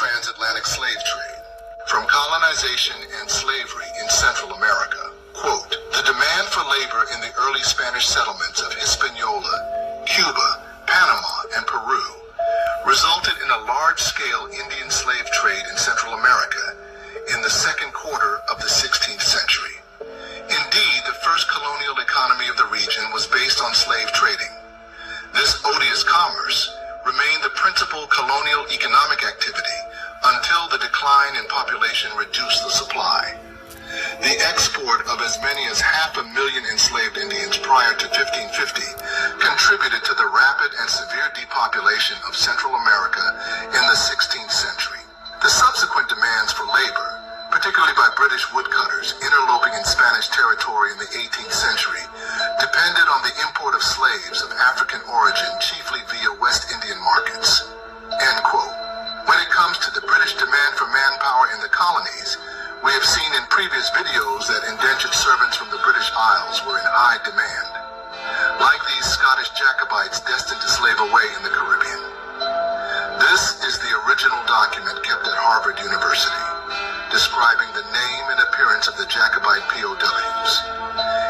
transatlantic slave trade. From colonization and slavery in Central America. Quote, the demand for labor in the early Spanish settlements of Hispaniola, Cuba, Panama, and Peru resulted in a large-scale Indian slave trade in Central America in the second quarter of the 16th century. Indeed, the first colonial economy of the region was based on slave trading. This odious commerce remained the principal colonial economic activity until the decline in population reduced the supply. The export of as many as 500,000 enslaved Indians prior to 1550 contributed to the rapid and severe depopulation of Central America in the 16th century. The subsequent demands for labor, particularly by British woodcutters interloping in Spanish territory in the 18th century, depended on the import of slaves of African origin, chiefly via West Indian markets. End quote. When it comes to the British demand for manpower in the colonies, we have seen in previous videos that indentured servants from the British Isles were in high demand, like these Scottish Jacobites destined to slave away in the Caribbean. This is the original document kept at Harvard University, describing the name and appearance of the Jacobite POWs.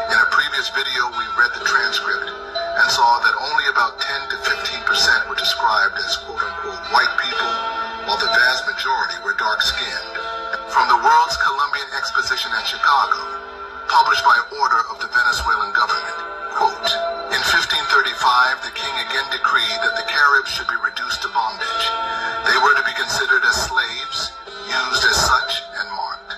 In a previous video, we read the transcript and saw that only about 10 to 15% were described as quote-unquote white people, while the vast majority were dark-skinned. From the World's Columbian Exposition at Chicago, published by order of the Venezuelan government, quote, in 1535, the king again decreed that the Caribs should be reduced to bondage. They were to be considered as slaves, used as such, and marked.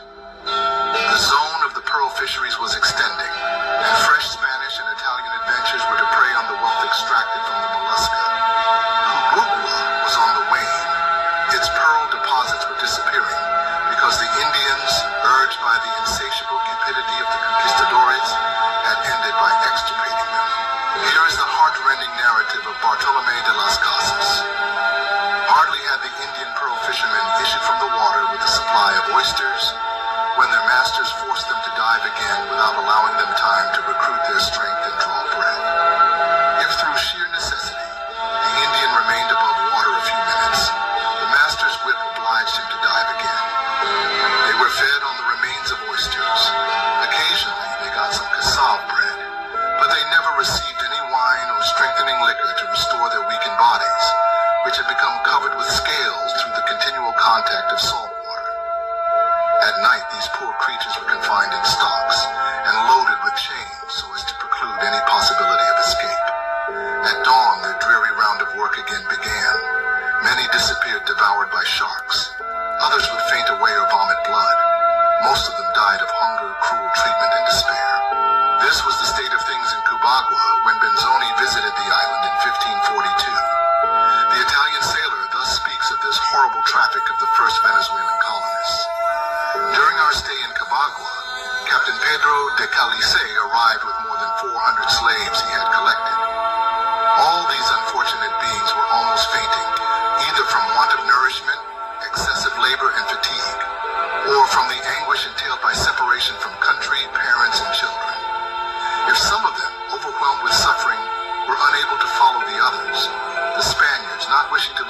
The zone of the pearl fisheries was extending, and fresh Spanish and Italian adventures were to prey on the wealth extracted from the mollusca. Cubagua was on the wane. Its pearl deposits were disappearing because the Indians, urged by the insatiable cupidity of the conquistadores, had ended by extirpating them. Here is the heart-rending narrative of Bartolomé de las Casas. Hardly had the Indian pearl fishermen issued from the water with a supply of oysters when their masters forced them to dive again without allowing them time to recruit their strength and draw breath. If through sheer necessity the Indian remained above water a few minutes, the master's whip obliged him to dive again. They were fed on the remains of oysters. Occasionally they got some cassave bread, but they never received any wine or strengthening liquor to restore their weakened bodies, which had become covered with scales through the continual contact of salt water. At night, these poor creatures were confined in stocks and loaded with chains so as to preclude any possibility of escape. At dawn, their dreary round of work again began. Many disappeared devoured by sharks. Others would faint away or vomit blood. Most of them died of hunger, cruel treatment, and despair. This was the state of things in Cubagua when Benzoni visited the island in 1542. The Italian sailor thus speaks of this horrible traffic of the first Venezuelan colonists. During our stay in Cubagua, Captain Pedro de Calice arrived with more than 400 slaves he had collected. All these unfortunate beings were almost fainting, either from want of nourishment, excessive labor, and fatigue, or from the anguish entailed by separation from country, parents, and children. If some of them, overwhelmed with suffering, were unable to follow the others, the Spaniards, not wishing to